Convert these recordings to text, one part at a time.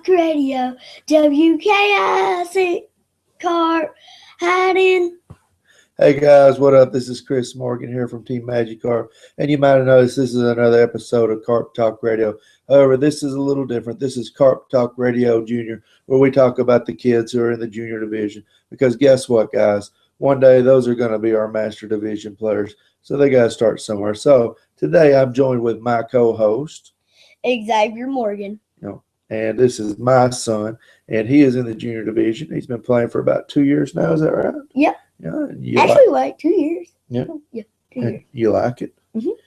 Radio, WKIC, Karp, hiding. Hey guys, what up? This is Chris Morgan here from Team Magikarp, and you might have noticed this is another episode of Karp Talk Radio. However, this is a little different. This is Karp Talk Radio Junior, where we talk about the kids who are in the junior division. Because guess what, guys? One day those are going to be our master division players, so they got to start somewhere. So today I'm joined with my co-host, Xavier Morgan. And this is my son, and he is in the junior division. He's been playing for about 2 years now. Is that right? Yep. Yeah. Actually, like 2 years. Yeah. Yeah. 2 And years. you like it?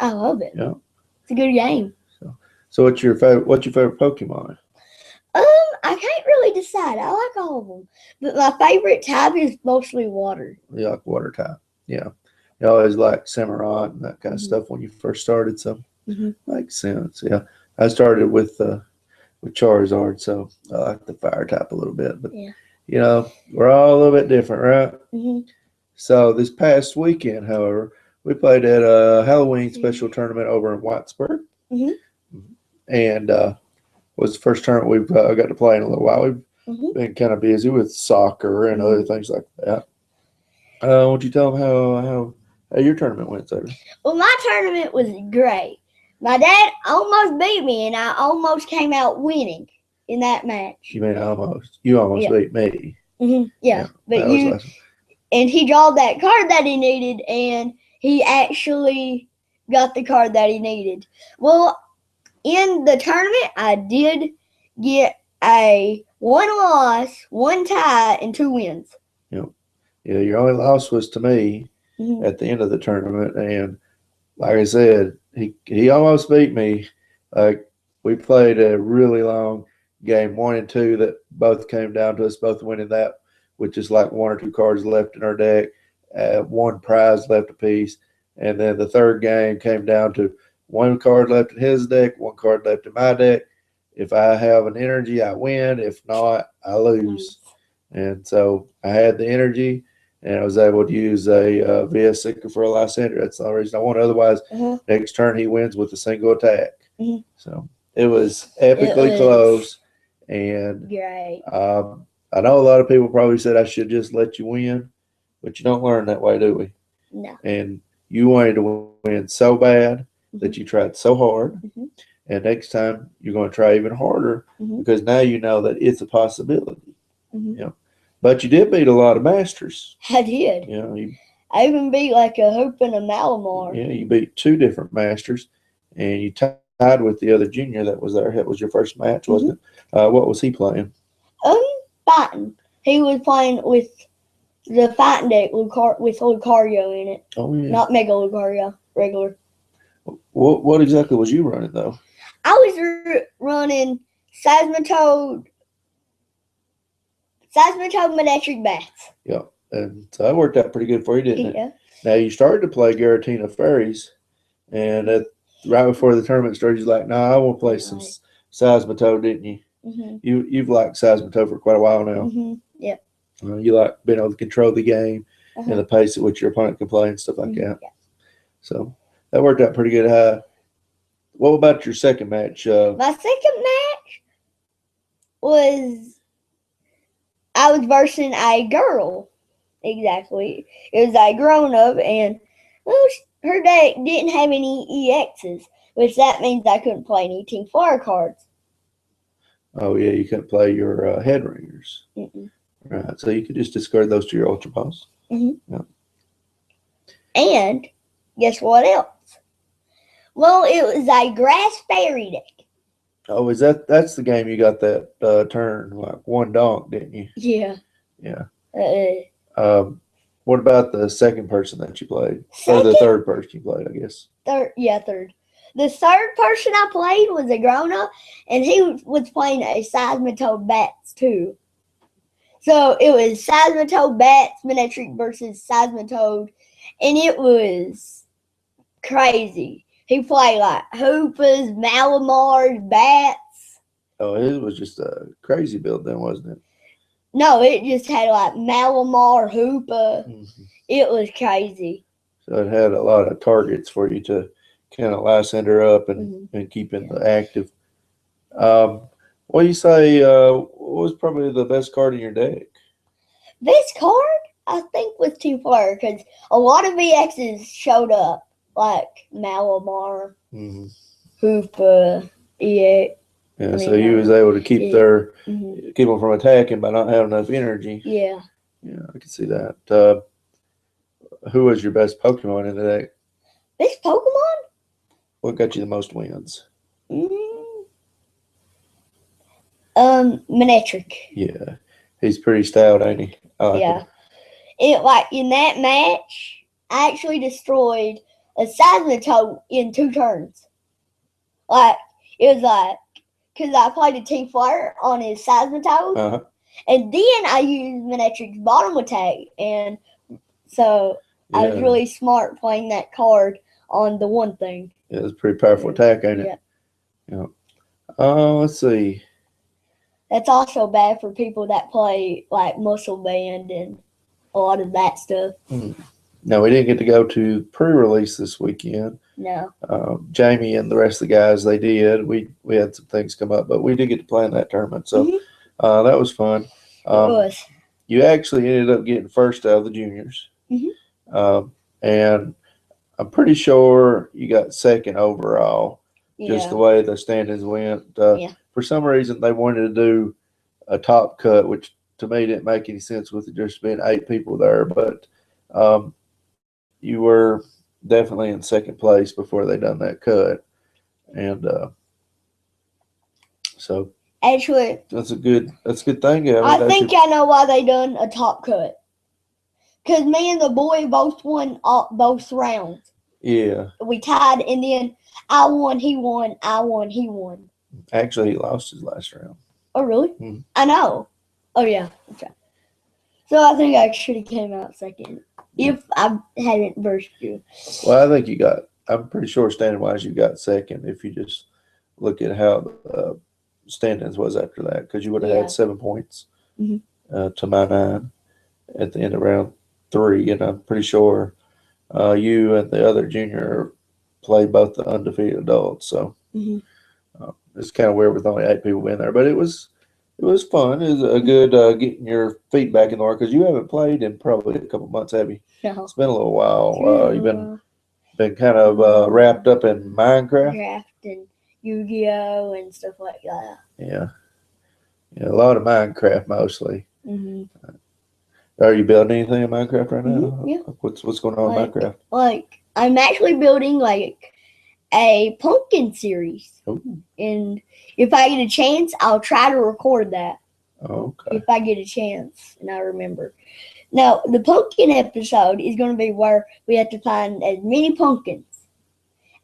I love it. Yeah. It's a good game. So what's your favorite Pokemon? I can't really decide. I like all of them, but my favorite type is mostly water. You like water type? Yeah. You always like Samurott and that kind of stuff when you first started. So makes sense. Yeah. I started with Charizard, so I like the fire type a little bit. But we're all a little bit different, right? So this past weekend, however, we played at a Halloween special tournament over in Whitesburg, and was the first tournament we've got to play in a little while. We've been kind of busy with soccer and other things like that. Why don't you tell them how your tournament went, Xavier? Well, my tournament was great. My dad almost beat me, and I almost came out winning in that match. You mean almost? You almost beat me. Yeah, but and he drawed that card that he needed, and he actually got the card that he needed. Well, in the tournament, I did get a 1 loss, 1 tie, and 2 wins. Yeah, your only loss was to me at the end of the tournament, and like I said, he almost beat me. Like, we played a really long game, 1 and 2, that both came down to us both winning that, with just like 1 or 2 cards left in our deck, 1 prize left apiece. And then the third game came down to 1 card left in his deck, 1 card left in my deck. If I have an energy, I win. If not, I lose. And so I had the energy, and I was able to use a VS Seeker for a Lysander. That's the only reason I won. Otherwise, next turn he wins with a single attack. So it was epically close. And great. I know a lot of people probably said I should just let you win, but you don't learn that way, do we? No. And you wanted to win so bad that you tried so hard. And next time you're going to try even harder because now you know that it's a possibility. But you did beat a lot of masters. I did. I even beat like a Hoop and a Malamar. Yeah, you beat 2 different masters, and you tied with the other junior that was there. That was your first match, wasn't it? What was he playing? Fighting. He was playing with the fighting deck with Lucario in it. Oh, yeah. Not Mega Lucario, regular. What exactly was you running, though? I was running Seismitoad Electric Bats. Yeah, and so that worked out pretty good for you, didn't it? Yeah. Now, you started to play Giratina Fairies, and right before the tournament started, you're like, I want to play some Seismitoad, didn't you? You've liked Seismitoad for quite a while now. Yeah. You like being able to control the game and the pace at which your opponent can play and stuff like that. Yeah. So that worked out pretty good. What about your second match? My second match was I was versing a girl. Exactly. It was a grown-up, and her deck didn't have any EXs, which that means I couldn't play any Team Flyer cards. Oh, yeah, you couldn't play your head ringers. Right, so you could just discard those to your Ultra Balls. Yeah. And guess what else? Well, it was a Grass Fairy deck. Oh, that's the game you got that turn, like 1 donk, didn't you? Yeah. Yeah. What about the second person that you played? Or the third person you played, I guess. Third. The third person I played was a grown-up, and he was playing a Seismitoad Bats too. So it was Seismitoad Bats Manectric versus Seismitoad, and it was crazy. He played like Hoopas, Malamars, Bats. Oh, it was just a crazy build then, wasn't it? No, it just had like Malamar, Hoopa. It was crazy. So it had a lot of targets for you to kind of Lysander up and keep in the active. What do you say? What was probably the best card in your deck? This card, I think, was too far because a lot of VXs showed up, like Malamar, Hoopa, EA. Yeah, so you was able to keep keep them from attacking by not having enough energy. Yeah. Yeah, I can see that. Who was your best Pokemon in the deck? Best Pokemon? What got you the most wins? Manectric. Yeah, he's pretty stout, ain't he? Yeah. It like in that match, I actually destroyed a Seismitoad in 2 turns. Like it was like because I played a Team Flare on his Seismitoad, and then I used Manectric's bottom attack, and so I was really smart playing that card on the one thing. Yeah, it's a pretty powerful attack, ain't it? Yeah. Let's see. That's also bad for people that play like Muscle Band and a lot of that stuff. No, we didn't get to go to pre-release this weekend. No. Jamie and the rest of the guys, they did. We had some things come up, but we did get to play in that tournament, so that was fun. It was. You actually ended up getting first out of the juniors, and I'm pretty sure you got second overall. Just the way the standings went. For some reason, they wanted to do a top cut, which to me didn't make any sense with it just being 8 people there. But you were definitely in second place before they done that cut, and so actually that's a good thing. I think I know why they done a top cut. Because me and the boy both won both rounds. Yeah. We tied, and then I won, he won, I won, he won. Actually, he lost his last round. Oh, really? I know. Oh, yeah. Okay. So I think I should have came out second if I hadn't versed you. Well, I think I'm pretty sure standing-wise you got second if you just look at how the standings was after that, because you would have had 7 points to my 9 at the end of round 3, and I'm pretty sure you and the other junior played both the undefeated adults, so it's kind of weird with only 8 people in there, but it was fun. It was a good getting your feet back in the water, because you haven't played in probably a couple months, have you? No. It's been a little while. You've been kind of wrapped up in Minecraft and Yu-Gi-Oh and stuff like that. Yeah, a lot of Minecraft mostly. Are you building anything in Minecraft right now? Yeah. What's going on in Minecraft? Like I'm actually building like a pumpkin series. Ooh. And if I get a chance, I'll try to record that. Okay. If I get a chance and I remember. Now, the pumpkin episode is going to be where we have to find as many pumpkins.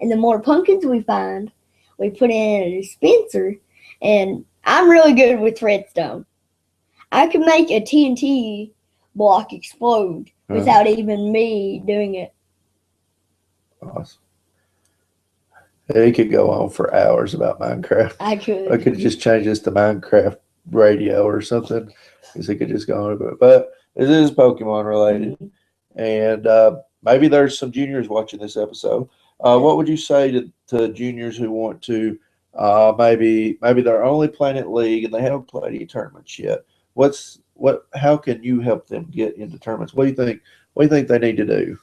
And the more pumpkins we find, we put in a dispenser. And I'm really good with redstone. I can make a TNT block explode without even me doing it. Awesome. He could go on for hours about Minecraft. I could. I could just change this to Minecraft radio or something, because he could just go on about it. But it is Pokemon related, and maybe there's some juniors watching this episode. What would you say to juniors who want to maybe they're only playing at league and they haven't played any tournaments yet? How can you help them get into tournaments? What do you think? What do you think they need to do?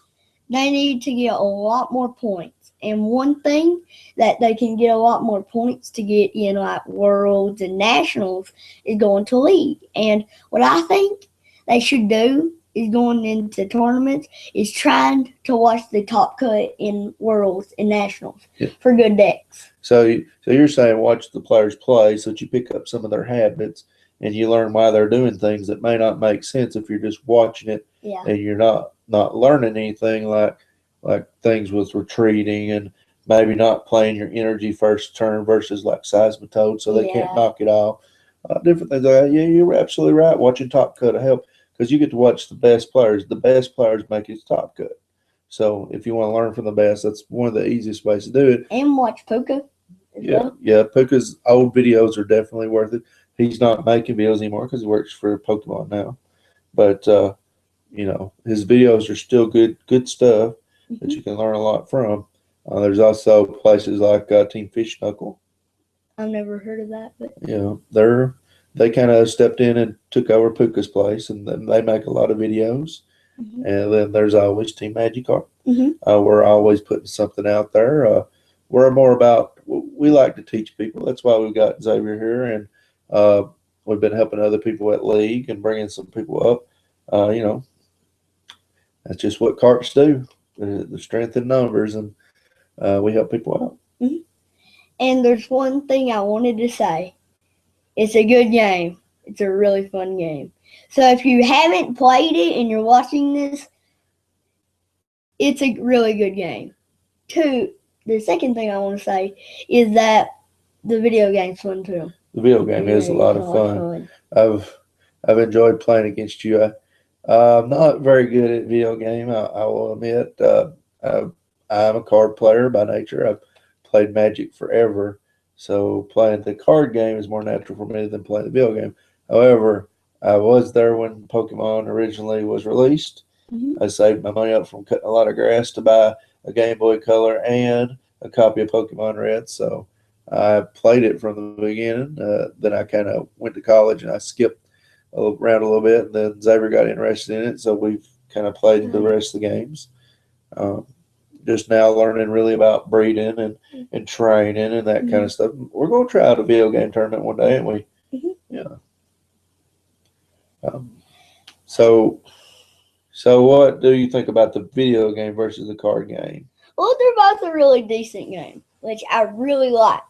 They need to get a lot more points. And one thing that they can get a lot more points to get in like worlds and nationals is going to league. And what I think they should do is going into tournaments is trying to watch the top cut in worlds and nationals for good decks. So you're saying watch the players play so that you pick up some of their habits and you learn why they're doing things that may not make sense if you're just watching it and you're not learning anything like things with retreating and maybe not playing your energy first turn versus like Seismitoad so they can't knock it off. Different things like that. Yeah, you're absolutely right. Watching top cut will help because you get to watch the best players. The best players make it top cut. So if you want to learn from the best, that's one of the easiest ways to do it. And watch Puka. Yeah. Puka's old videos are definitely worth it. He's not making videos anymore because he works for Pokemon now. But his videos are still good stuff that you can learn a lot from. There's also places like Team Fish Knuckle. I've never heard of that, but they kind of stepped in and took over Puka's place, and then they make a lot of videos. And then there's always Team Magikarp. We're always putting something out there. We're more about, we like to teach people. That's why we've got Xavier here, and we've been helping other people at league and bringing some people up. That's just what Karps do. The strength in numbers, and we help people out. And there's one thing I wanted to say. It's a good game. It's a really fun game. So if you haven't played it and you're watching this, it's a really good game. The second thing I want to say is that the video game's fun too. The video game is a lot of fun. I've enjoyed playing against you. I'm not very good at video game, I will admit. I'm a card player by nature. I've played Magic forever, so playing the card game is more natural for me than playing the video game. However, I was there when Pokemon originally was released. I saved my money up from cutting a lot of grass to buy a Game Boy Color and a copy of Pokemon Red, so I played it from the beginning. Then I kind of went to college and I skipped around a little bit, and then Xavier got interested in it, so we've kind of played the rest of the games. Just now learning really about breeding and training and that kind of stuff. We're going to try out a video game tournament one day, ain't we? Yeah. So what do you think about the video game versus the card game? Well, they're both a really decent game, which I really like.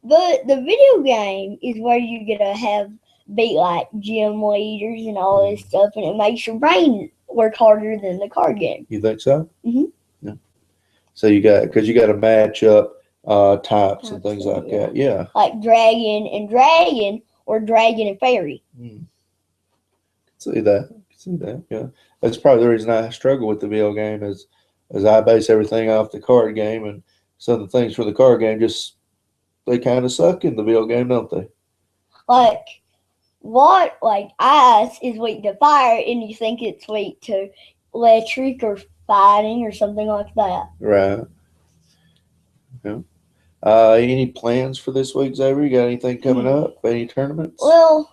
But the video game is where you get to beat like gym leaders and all this stuff, and it makes your brain work harder than the card game. You think so? Yeah. So you got to match up types and things like that. Yeah. Like dragon and dragon, or dragon and fairy. See that? Yeah. That's probably the reason I struggle with the video game is I base everything off the card game, and some of the things for the card game they kind of suck in the video game, don't they? Like ice is weak to fire, and you think it's weak to electric or fighting or something like that. Right. Yeah. Any plans for this week, Xavier? You got anything coming up? Any tournaments? Well,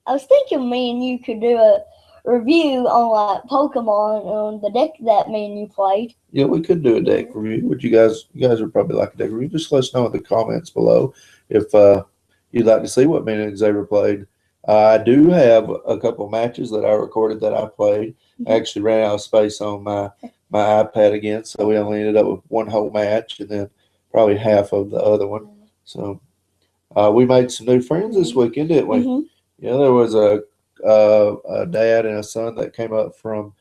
I was thinking me and you could do a review on like Pokemon on the deck that me and you played. Yeah, we could do a deck review. Would you guys would probably like a deck review. Just let us know in the comments below if you'd like to see what me and Xavier played. I do have a couple matches that I recorded that I played. I actually ran out of space on my iPad again, so we only ended up with one whole match and then probably half of the other one. So we made some new friends this weekend, didn't we? Yeah, there was a dad and a son that came up from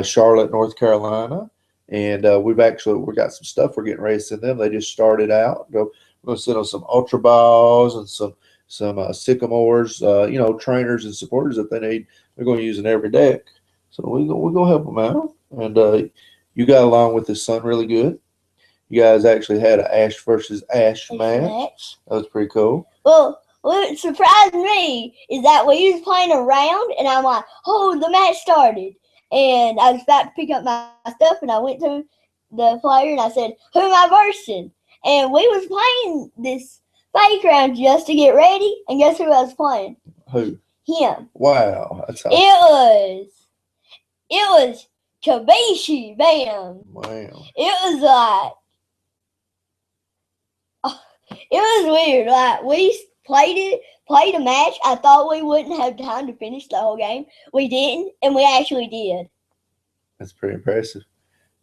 Charlotte, North Carolina, and we got some stuff we're getting ready to send them. They just started out. We're going to send them some Ultra Balls and some Sycamores, trainers and supporters that they need. They're going to use in every deck. So we're going to help them out. And you got along with his son really good. You guys actually had an Ash versus Ash match. That was pretty cool. Well, what surprised me is that we was playing around, and I'm like, oh, the match started. And I was about to pick up my stuff, and I went to the player, and I said, who am I versing? And we was playing this fake round just to get ready, and guess who I was playing? Who? Him. Wow. That's awesome. It was Kabishi, bam. Wow. It was it was weird. Like, we played a match. I thought we wouldn't have time to finish the whole game. We didn't, and we actually did. That's pretty impressive.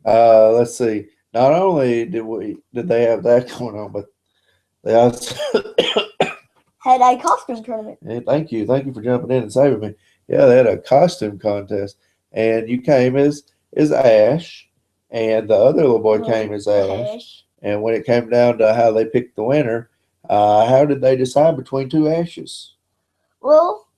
Let's see. Not only did they have that going on, but they also had a costume tournament. Hey, thank you for jumping in and saving me. Yeah, they had a costume contest, and you came as Ash, and the other little boy came as Ash. And when it came down to how they picked the winner, how did they decide between two Ashes? Well,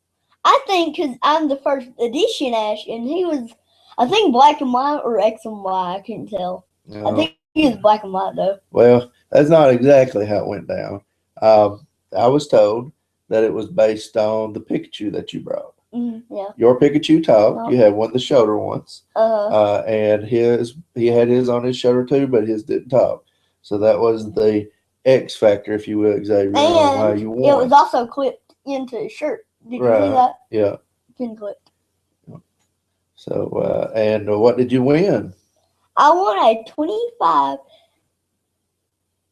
I think because I'm the first edition Ash, and he was, I think, black and white or X and Y. I couldn't tell. I think he was black and white, though. Well, that's not exactly how it went down. I was told that it was based on the Pikachu that you brought. Yeah. Your Pikachu talked. You had one of the shoulder ones. And he had his on his shoulder too, but his didn't talk. So that was the X factor, if you will, Xavier, on how And you it was won. also clipped into his shirt. Did you see Right. that? Yeah. Pin clipped. So, and what did you win? I won a 25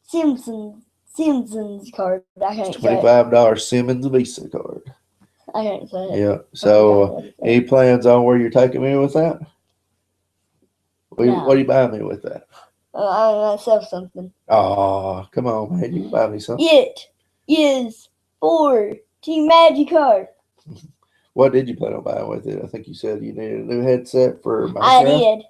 Simpsons card. I can't say it. $25 Simmons Visa card. I can't say it. Yeah. So, any plans on where you're taking me with that? No. What do you buy me with that? I'm going to sell something. Oh, come on, man. You can buy me something. It is for Team Magikarp. What did you plan on buying with it? I think you said you needed a new headset for Minecraft. I did.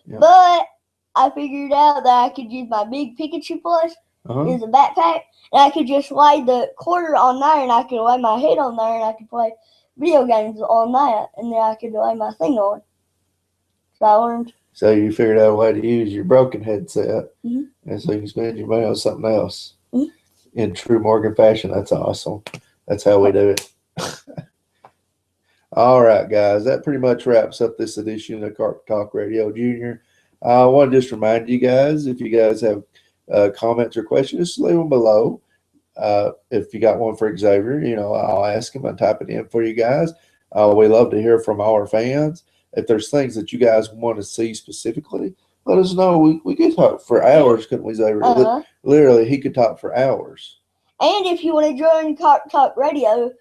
Yeah. But I figured out that I could use my big Pikachu plush as a backpack, and I could just lay the quarter on there, and I could lay my head on there, and I could play video games on that, and then I could lay my thing on. So I learned. So you figured out a way to use your broken headset, Mhm. and so you can spend your money on something else. Mhm. In true Morgan fashion, that's awesome. That's how we do it. All right, guys, that pretty much wraps up this edition of Karp Talk Radio Junior. I want to just remind you guys, if you guys have comments or questions, just leave them below. If you got one for Xavier, I'll ask him and type it in for you guys. We love to hear from our fans. If there's things that you guys want to see specifically, let us know. We could talk for hours, couldn't we, Xavier? Literally, he could talk for hours. And if you want to join Karp Talk Radio,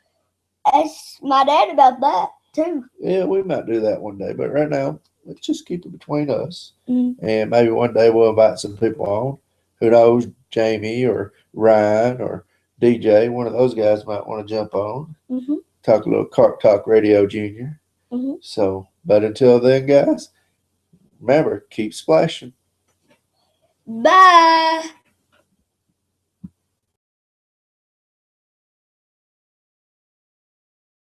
ask my dad about that too. Yeah, we might do that one day, but right now, let's just keep it between us. Mm-hmm. And maybe one day we'll invite some people on. Who knows, Jamie or Ryan or DJ, one of those guys might want to jump on. Mm-hmm. Talk a little Karp Talk Radio Junior. Mm-hmm. So, but until then, guys, remember, keep splashing. Bye.